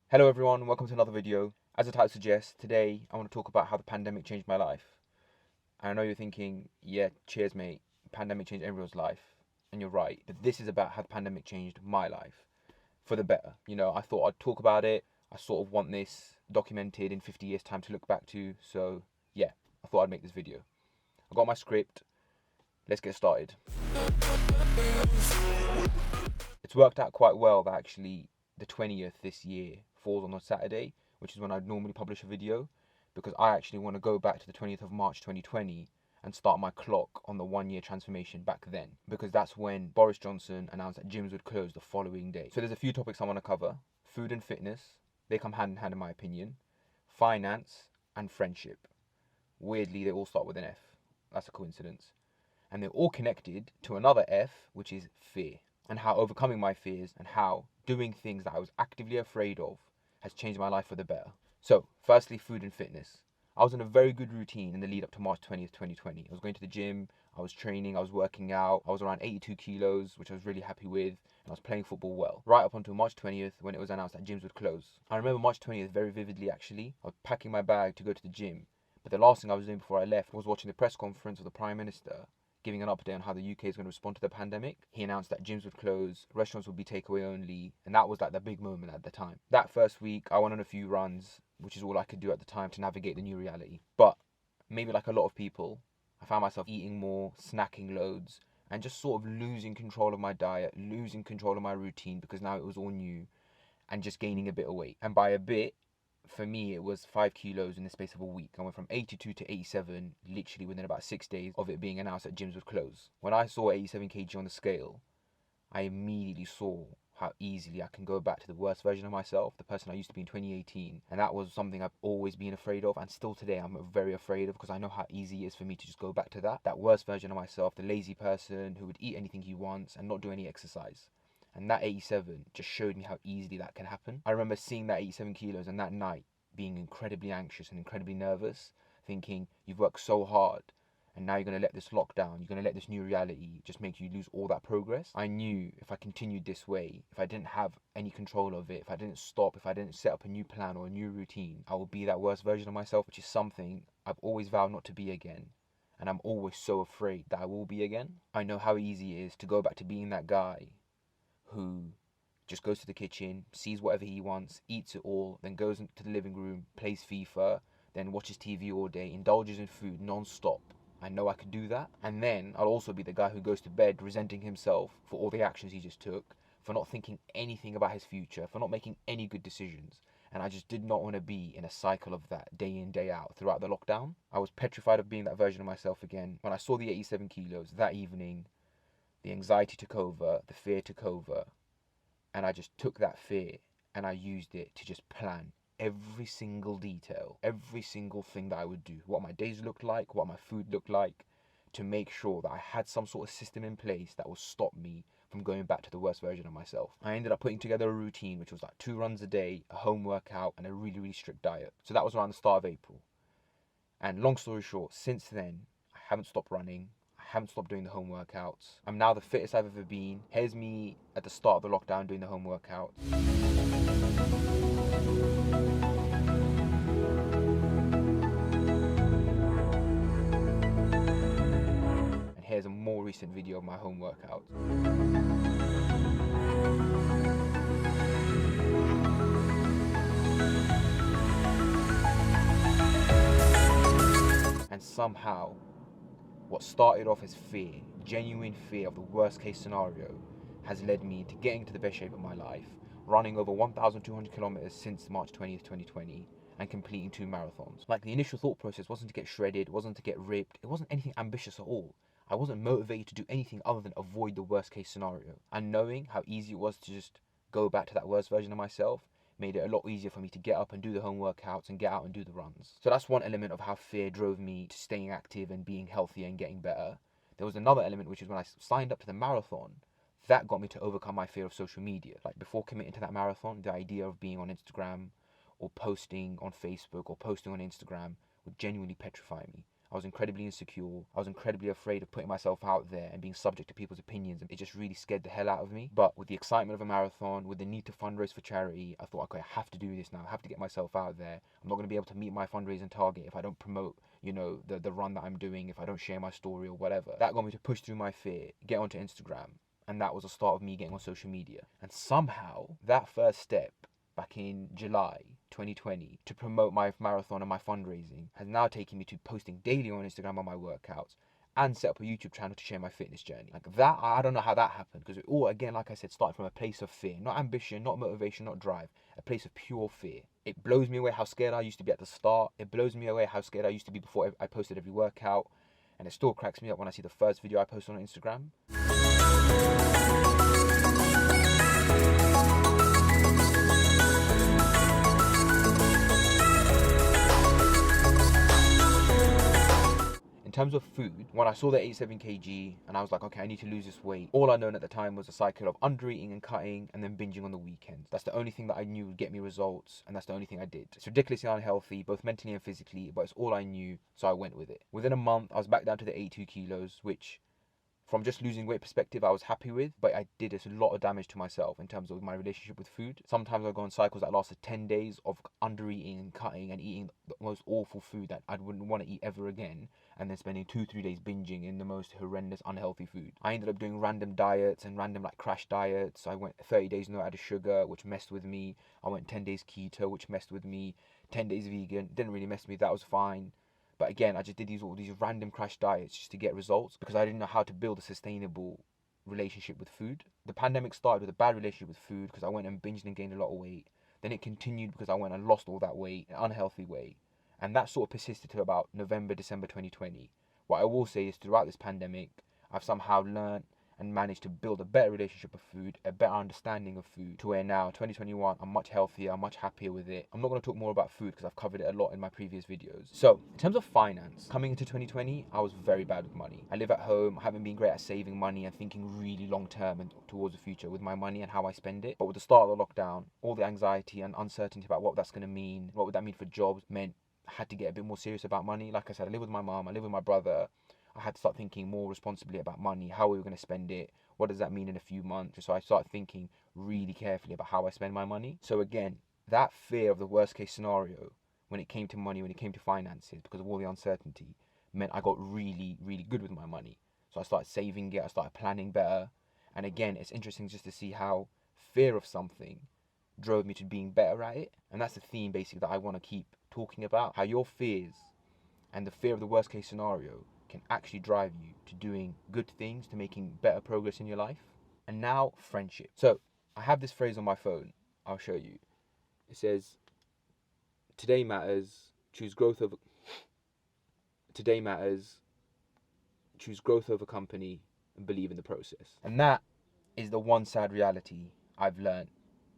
Hello everyone, welcome to another video. As the title suggests, today I want to talk about how the pandemic changed my life. And I know you're thinking, yeah, cheers mate, pandemic changed everyone's life. And you're right, but this is about how the pandemic changed my life for the better. I thought I'd talk about it. I sort of want this documented in 50 years time to look back to. So yeah, I thought I'd make this video. I got my script, let's get started. It's worked out quite well that actually the 20th this year falls on a Saturday, which is when I'd normally publish a video, because I actually want to go back to the 20th of March 2020 and start my clock on the 1 year transformation back then, because that's when Boris Johnson announced that gyms would close the following day. So there's a few topics I want to cover. Food and fitness, they come hand in hand in my opinion. Finance and friendship. Weirdly, they all start with an F. That's a coincidence. And they're all connected to another F, which is fear, and how overcoming my fears and how doing things that I was actively afraid of has changed my life for the better. So, firstly, food and fitness. I was in a very good routine in the lead up to March 20th, 2020. I was going to the gym, I was training, I was working out, I was around 82 kilos, which I was really happy with, and I was playing football well. Right up until March 20th when it was announced that gyms would close. I remember March 20th very vividly actually. I was packing my bag to go to the gym, but the last thing I was doing before I left was watching the press conference of the Prime Minister giving an update on how the UK is going to respond to the pandemic. He announced that gyms would close, restaurants would be takeaway only, and that was like the big moment at the time. That first week, I went on a few runs, which is all I could do at the time to navigate the new reality. But maybe like a lot of people, I found myself eating more, snacking loads, and just sort of losing control of my diet, losing control of my routine because now it was all new, and just gaining a bit of weight. And by a bit, for me, it was 5 kilos in the space of a week. I went from 82 to 87, literally within about 6 days of it being announced that gyms would close. When I saw 87 kg on the scale, I immediately saw how easily I can go back to the worst version of myself, the person I used to be in 2018. And that was something I've always been afraid of, and still today I'm very afraid of, because I know how easy it is for me to just go back to that worst version of myself, the lazy person who would eat anything he wants and not do any exercise. And that 87 just showed me how easily that can happen. I remember seeing that 87 kilos and that night being incredibly anxious and incredibly nervous, thinking, you've worked so hard and now you're going to let this lockdown, you're going to let this new reality just make you lose all that progress. I knew if I continued this way, if I didn't have any control of it, if I didn't stop, if I didn't set up a new plan or a new routine, I would be that worst version of myself, which is something I've always vowed not to be again. And I'm always so afraid that I will be again. I know how easy it is to go back to being that guy who just goes to the kitchen, sees whatever he wants, eats it all, then goes into the living room, plays FIFA, then watches TV all day, indulges in food non-stop. I know I could do that. And then I'll also be the guy who goes to bed resenting himself for all the actions he just took, for not thinking anything about his future, for not making any good decisions. And I just did not want to be in a cycle of that day in, day out throughout the lockdown. I was petrified of being that version of myself again. When I saw the 87 kilos that evening, the anxiety took over, the fear took over, and I just took that fear and I used it to just plan every single detail, every single thing that I would do, what my days looked like, what my food looked like, to make sure that I had some sort of system in place that would stop me from going back to the worst version of myself. I ended up putting together a routine which was like 2 runs a day, a home workout, and a really, really strict diet. So that was around the start of April. And long story short, since then, I haven't stopped running. I haven't stopped doing the home workouts. I'm now the fittest I've ever been. Here's me at the start of the lockdown doing the home workouts. And here's a more recent video of my home workouts. And somehow, what started off as fear, genuine fear of the worst case scenario, has led me to getting to the best shape of my life, running over 1,200 kilometers since March 20th, 2020, and completing 2 marathons. Like, the initial thought process wasn't to get shredded, wasn't to get ripped, it wasn't anything ambitious at all. I wasn't motivated to do anything other than avoid the worst case scenario. And knowing how easy it was to just go back to that worst version of myself made it a lot easier for me to get up and do the home workouts and get out and do the runs. So that's one element of how fear drove me to staying active and being healthier and getting better. There was another element, which is when I signed up to the marathon, that got me to overcome my fear of social media. Like, before committing to that marathon, the idea of being on Instagram or posting on Facebook or posting on Instagram would genuinely petrify me. I was incredibly insecure. I was incredibly afraid of putting myself out there and being subject to people's opinions. And it just really scared the hell out of me. But with the excitement of a marathon, with the need to fundraise for charity, I thought, okay, I have to do this now. I have to get myself out there. I'm not going to be able to meet my fundraising target if I don't promote, the run that I'm doing, if I don't share my story or whatever. That got me to push through my fear, get onto Instagram. And that was the start of me getting on social media. And somehow, that first step back in July 2020 to promote my marathon and my fundraising has now taken me to posting daily on Instagram on my workouts and set up a YouTube channel to share my fitness journey. Like that, I don't know how that happened, because it all, again, like I said, started from a place of fear. Not ambition, not motivation, not drive. A place of pure fear. It blows me away how scared I used to be at the start. It blows me away how scared I used to be before I posted every workout. And it still cracks me up when I see the first video I post on Instagram. In terms of food, when I saw the 87 kg and I was like, okay, I need to lose this weight, all I known at the time was a cycle of under eating and cutting and then binging on the weekends. That's the only thing that I knew would get me results, and that's the only thing I did. It's ridiculously unhealthy, both mentally and physically, but it's all I knew, so I went with it. Within a month, I was back down to the 82 kilos, which from just losing weight perspective, I was happy with, but I did a lot of damage to myself in terms of my relationship with food. Sometimes I go on cycles that lasted 10 days of under eating and cutting and eating the most awful food that I wouldn't want to eat ever again, and then spending 2-3 days binging in the most horrendous, unhealthy food. I ended up doing random diets and random crash diets. I went 30 days no added sugar, which messed with me. I went 10 days keto, which messed with me. 10 days vegan, didn't really mess with me, that was fine. But again, I just did all these random crash diets just to get results because I didn't know how to build a sustainable relationship with food. The pandemic started with a bad relationship with food because I went and binged and gained a lot of weight. Then it continued because I went and lost all that weight in an unhealthy way. And that sort of persisted to about November, December 2020. What I will say is throughout this pandemic, I've somehow learned and managed to build a better relationship with food, a better understanding of food, to where now, 2021, I'm much healthier, I'm much happier with it. I'm not going to talk more about food because I've covered it a lot in my previous videos. So, in terms of finance, coming into 2020, I was very bad with money. I live at home, I haven't been great at saving money and thinking really long term and towards the future with my money and how I spend it. But with the start of the lockdown, all the anxiety and uncertainty about what that's going to mean, what would that mean for jobs, meant I had to get a bit more serious about money. Like I said, I live with my mom, I live with my brother. I had to start thinking more responsibly about money, how we were going to spend it, what does that mean in a few months. So I started thinking really carefully about how I spend my money. So again, that fear of the worst case scenario when it came to money, when it came to finances, because of all the uncertainty, meant I got really, really good with my money. So I started saving it, I started planning better. And again, it's interesting just to see how fear of something drove me to being better at it. And that's the theme basically that I want to keep talking about, how your fears and the fear of the worst case scenario can actually drive you to doing good things, to making better progress in your life. And now, friendship. So, I have this phrase on my phone. I'll show you. It says, today matters, choose growth over... Today matters, choose growth over company, and believe in the process. And that is the one sad reality I've learned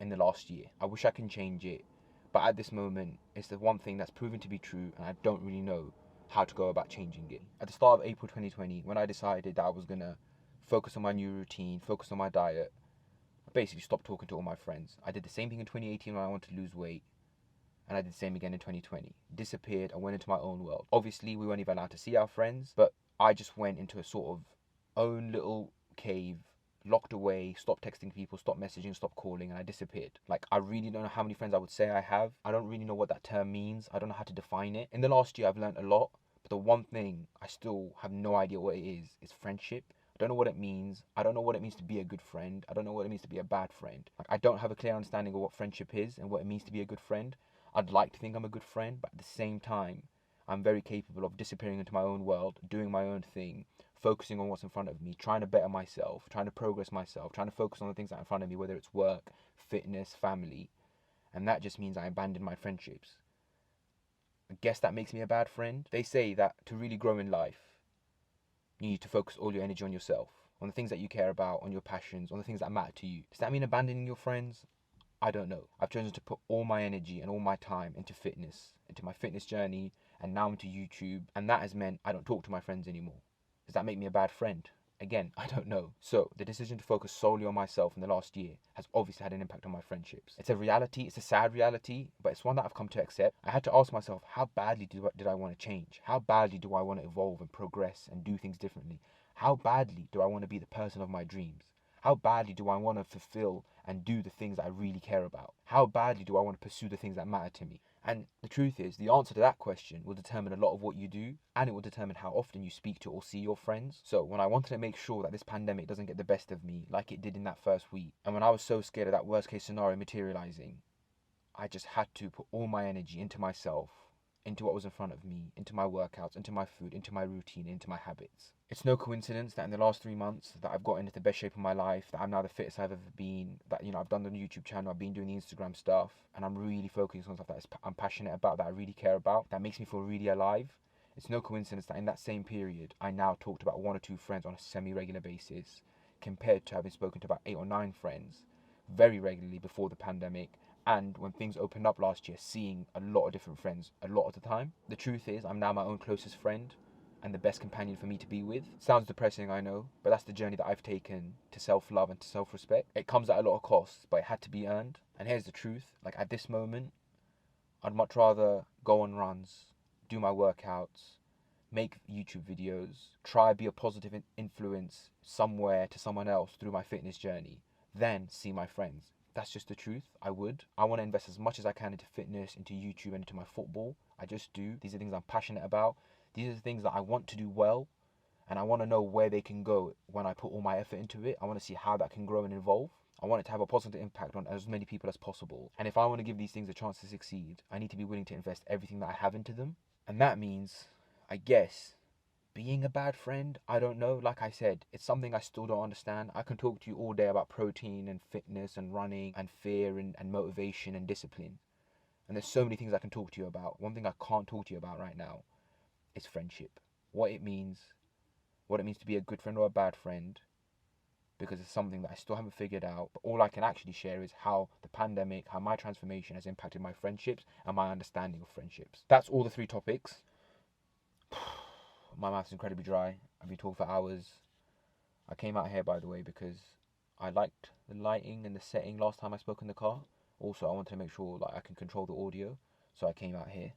in the last year. I wish I can change it, but at this moment, it's the one thing that's proven to be true, and I don't really know how to go about changing it. At the start of April 2020, when I decided that I was going to focus on my new routine, focus on my diet, I basically stopped talking to all my friends. I did the same thing in 2018 when I wanted to lose weight, and I did the same again in 2020. Disappeared, I went into my own world. Obviously, we weren't even allowed to see our friends, but I just went into a sort of own little cave, locked away, stopped texting people, stopped messaging, stopped calling, and I disappeared. I really don't know how many friends I would say I have. I don't really know what that term means. I don't know how to define it. In the last year, I've learned a lot, but the one thing I still have no idea what it is friendship. I don't know what it means. I don't know what it means to be a good friend. I don't know what it means to be a bad friend. I don't have a clear understanding of what friendship is and what it means to be a good friend. I'd like to think I'm a good friend, but at the same time, I'm very capable of disappearing into my own world, doing my own thing, focusing on what's in front of me, trying to better myself, trying to progress myself, trying to focus on the things that are in front of me, whether it's work, fitness, family. And that just means I abandon my friendships. I guess that makes me a bad friend. They say that to really grow in life, you need to focus all your energy on yourself, on the things that you care about, on your passions, on the things that matter to you. Does that mean abandoning your friends? I don't know. I've chosen to put all my energy and all my time into fitness, into my fitness journey, and now into YouTube. And that has meant I don't talk to my friends anymore. Does that make me a bad friend? Again, I don't know. So the decision to focus solely on myself in the last year has obviously had an impact on my friendships. It's a reality, it's a sad reality, but it's one that I've come to accept. I had to ask myself, how badly did I want to change? How badly do I want to evolve and progress and do things differently? How badly do I want to be the person of my dreams? How badly do I want to fulfill and do the things that I really care about? How badly do I want to pursue the things that matter to me? And the truth is, the answer to that question will determine a lot of what you do, and it will determine how often you speak to or see your friends. So when I wanted to make sure that this pandemic doesn't get the best of me like it did in that first week, and when I was so scared of that worst case scenario materializing, I just had to put all my energy into myself, into what was in front of me, into my workouts, into my food, into my routine, into my habits. It's no coincidence that in the last 3 months that I've got into the best shape of my life, that I'm now the fittest I've ever been, that, I've done the YouTube channel, I've been doing the Instagram stuff, and I'm really focusing on stuff that I'm passionate about, that I really care about, that makes me feel really alive. It's no coincidence that in that same period, I now talked about 1 or 2 friends on a semi-regular basis, compared to having spoken to about 8 or 9 friends very regularly before the pandemic, and when things opened up last year, seeing a lot of different friends a lot of the time. The truth is, I'm now my own closest friend and the best companion for me to be with. Sounds depressing, I know, but that's the journey that I've taken to self-love and to self-respect. It comes at a lot of costs, but it had to be earned. And here's the truth, like at this moment, I'd much rather go on runs, do my workouts, make YouTube videos, try be a positive influence somewhere to someone else through my fitness journey, than see my friends. That's just the truth. I want to invest as much as I can into fitness, into YouTube, and into my football. I just do. These are things I'm passionate about. These are the things that I want to do well, and I want to know where they can go when I put all my effort into it. I want to see how that can grow and evolve. I want it to have a positive impact on as many people as possible. And if I want to give these things a chance to succeed, I need to be willing to invest everything that I have into them. And that means, I guess, being a bad friend, I don't know. Like I said, it's something I still don't understand. I can talk to you all day about protein and fitness and running and fear and motivation and discipline. And there's so many things I can talk to you about. One thing I can't talk to you about right now is friendship. What it means to be a good friend or a bad friend, because it's something that I still haven't figured out. But all I can actually share is how the pandemic, how my transformation has impacted my friendships and my understanding of friendships. That's all the 3 topics. My mouth's incredibly dry. I've been talking for hours. I came out here, by the way, because I liked the lighting and the setting last time I spoke in the car. Also, I wanted to make sure I can control the audio, so I came out here.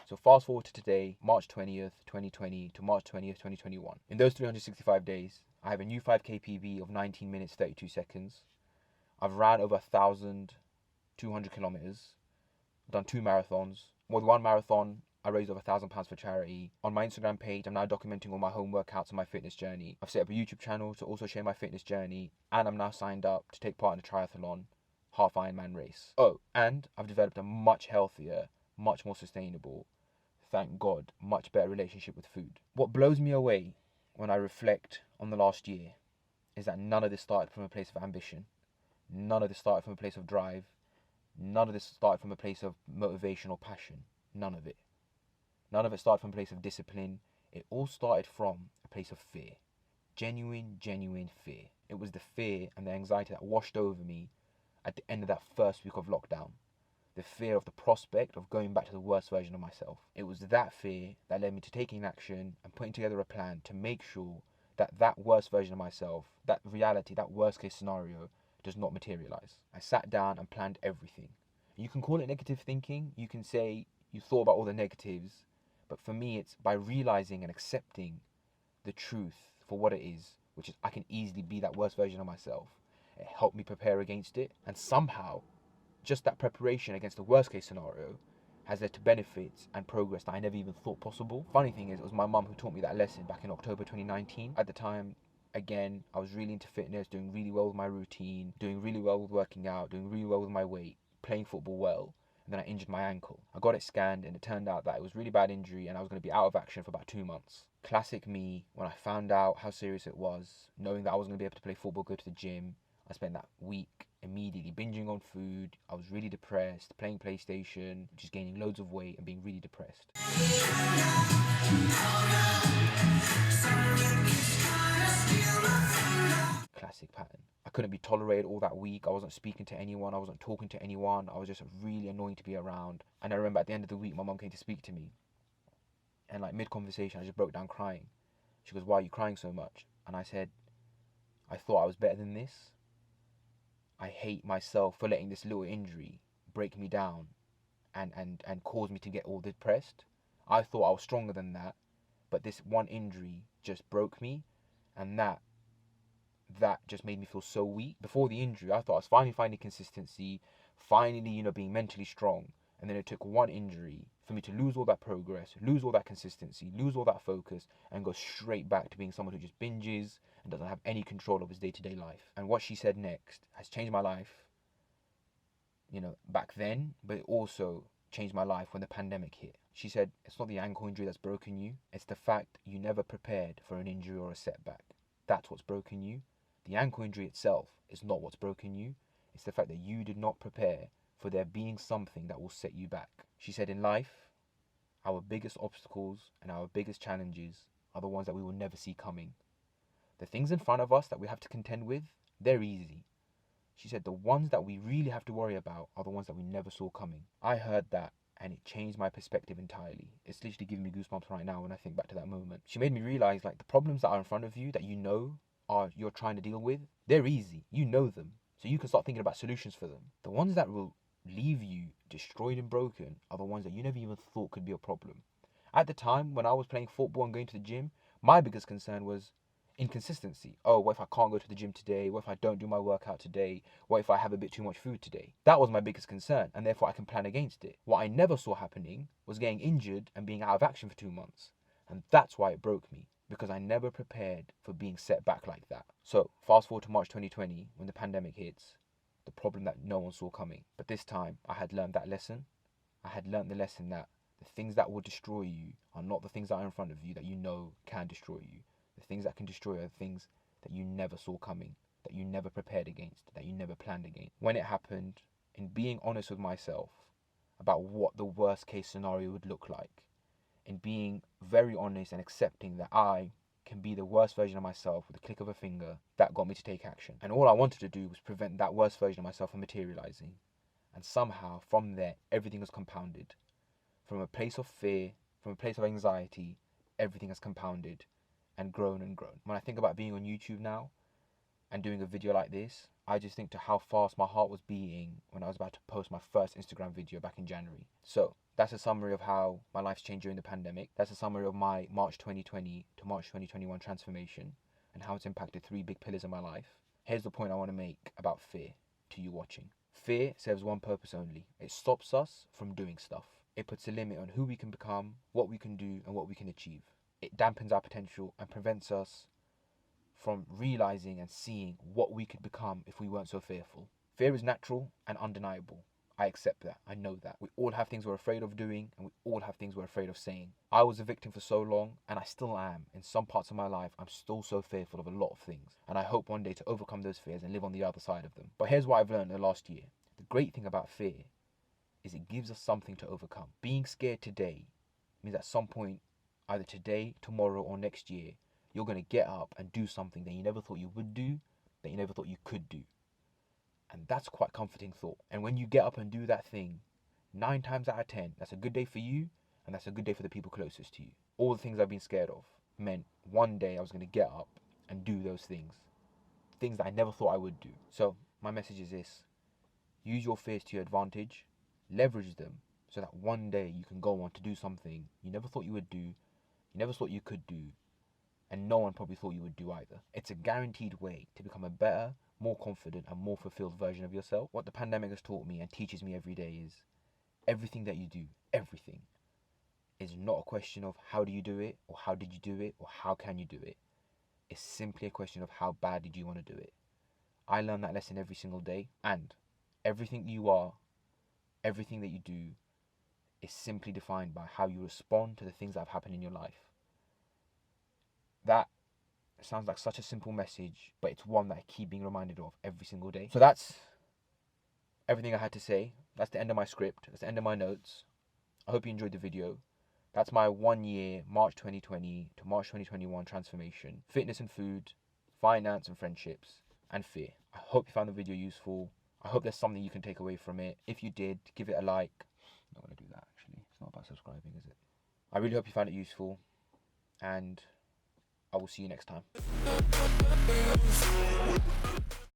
So fast forward to today, March 20th, 2020 to March 20th, 2021. In those 365 days, I have a new 5k PB of 19 minutes 32 seconds. I've ran over 1,200 kilometers, done 2 marathons. With 1 marathon, I raised over £1,000 for charity. On my Instagram page, I'm now documenting all my home workouts and my fitness journey. I've set up a YouTube channel to also share my fitness journey, and I'm now signed up to take part in a triathlon, half Ironman race. Oh, and I've developed a much healthier, much more sustainable, thank God, much better relationship with food. What blows me away when I reflect on the last year is that none of this started from a place of ambition. None of this started from a place of drive. None of this started from a place of motivation or passion. None of it. None of it started from a place of discipline. It all started from a place of fear. Genuine fear. It was the fear and the anxiety that washed over me at the end of that first week of lockdown. The fear of the prospect of going back to the worst version of myself. It was that fear that led me to taking action and putting together a plan to make sure that that worst version of myself, that reality, that worst case scenario, does not materialize. I sat down and planned everything. You can call it negative thinking. You can say you thought about all the negatives. But for me, it's by realizing and accepting the truth for what it is, which is I can easily be that worst version of myself. It helped me prepare against it. And somehow, just that preparation against the worst case scenario has led to benefits and progress that I never even thought possible. Funny thing is, it was my mum who taught me that lesson back in October 2019. At the time, again, I was really into fitness, doing really well with my routine, doing really well with working out, doing really well with my weight, playing football well. And then I injured my ankle. I got it scanned and it turned out that it was a really bad injury and I was going to be out of action for about 2 months. Classic me, when I found out how serious it was, knowing that I wasn't going to be able to play football, go to the gym, I spent that week immediately binging on food. I was really depressed, playing PlayStation, just gaining loads of weight and being really depressed. Classic pattern. I couldn't be tolerated all that week. I wasn't speaking to anyone. I wasn't talking to anyone. I was just really annoying to be around. And I remember at the end of the week, my mum came to speak to me. And mid-conversation, I just broke down crying. She goes, why are you crying so much? And I said, I thought I was better than this. I hate myself for letting this little injury break me down and cause me to get all depressed. I thought I was stronger than that, but this one injury just broke me, and that just made me feel so weak. Before the injury, I thought I was finally finding consistency, finally, being mentally strong. And then it took one injury for me to lose all that progress, lose all that consistency, lose all that focus, and go straight back to being someone who just binges and doesn't have any control of his day-to-day life. And what she said next has changed my life, back then, but it also changed my life when the pandemic hit. She said, it's not the ankle injury that's broken you, it's the fact you never prepared for an injury or a setback. That's what's broken you. The ankle injury itself is not what's broken you. It's the fact that you did not prepare for there being something that will set you back. She said, in life, our biggest obstacles and our biggest challenges are the ones that we will never see coming. The things in front of us that we have to contend with, they're easy. She said, the ones that we really have to worry about are the ones that we never saw coming. I heard that and it changed my perspective entirely. It's literally giving me goosebumps right now when I think back to that moment. She made me realize, the problems that are in front of you that you're trying to deal with, they're easy. You know them. So you can start thinking about solutions for them. The ones that will leave you destroyed and broken are the ones that you never even thought could be a problem. At the time when I was playing football and going to the gym, my biggest concern was inconsistency. Oh, what if I can't go to the gym today? What if I don't do my workout today? What if I have a bit too much food today? That was my biggest concern, and therefore I can plan against it. What I never saw happening was getting injured and being out of action for 2 months. And that's why it broke me, because I never prepared for being set back like that. So, fast forward to March 2020, when the pandemic hits, the problem that no one saw coming. But this time, I had learned that lesson. I had learned the lesson that the things that will destroy you are not the things that are in front of you that you know can destroy you. The things that can destroy are the things that you never saw coming, that you never prepared against, that you never planned against. When it happened, in being honest with myself about what the worst case scenario would look like, in being very honest and accepting that I can be the worst version of myself with a click of a finger, that got me to take action. And all I wanted to do was prevent that worst version of myself from materializing. And somehow, from there, everything was compounded. From a place of fear, from a place of anxiety, everything has compounded and grown and grown. When I think about being on YouTube now and doing a video like this, I just think to how fast my heart was beating when I was about to post my first Instagram video back in January. So that's a summary of how my life's changed during the pandemic. That's a summary of my March 2020 to March 2021 transformation and how it's impacted 3 big pillars in my life. Here's the point I want to make about fear to you watching. Fear serves one purpose only. It stops us from doing stuff. It puts a limit on who we can become, what we can do, and what we can achieve. It dampens our potential and prevents us from realizing and seeing what we could become if we weren't so fearful. Fear is natural and undeniable. I accept that. I know that. We all have things we're afraid of doing, and we all have things we're afraid of saying. I was a victim for so long, and I still am. In some parts of my life, I'm still so fearful of a lot of things, and I hope one day to overcome those fears and live on the other side of them. But here's what I've learned in the last year. The great thing about fear is it gives us something to overcome. Being scared today means at some point, either today, tomorrow, or next year, you're going to get up and do something that you never thought you would do, that you never thought you could do. And that's quite a comforting thought. And when you get up and do that thing, 9 times out of 10, that's a good day for you, and that's a good day for the people closest to you. All the things I've been scared of meant one day I was going to get up and do those things. Things that I never thought I would do. So, my message is this. Use your fears to your advantage. Leverage them so that one day you can go on to do something you never thought you would do, you never thought you could do, and no one probably thought you would do either. It's a guaranteed way to become a better, more confident, and more fulfilled version of yourself. What the pandemic has taught me and teaches me every day is everything that you do, everything, is not a question of how do you do it, or how did you do it, or how can you do it. It's simply a question of how badly do you want to do it. I learn that lesson every single day, and everything you are, everything that you do, is simply defined by how you respond to the things that have happened in your life. That sounds like such a simple message, but it's one that I keep being reminded of every single day. So that's everything I had to say. That's the end of my script. That's the end of my notes. I hope you enjoyed the video. That's my 1 year, March 2020 to March 2021 transformation. Fitness and food, finance and friendships, and fear. I hope you found the video useful. I hope there's something you can take away from it. If you did, give it a like. I'm not going to do that actually. It's not about subscribing, is it? I really hope you found it useful, and I will see you next time.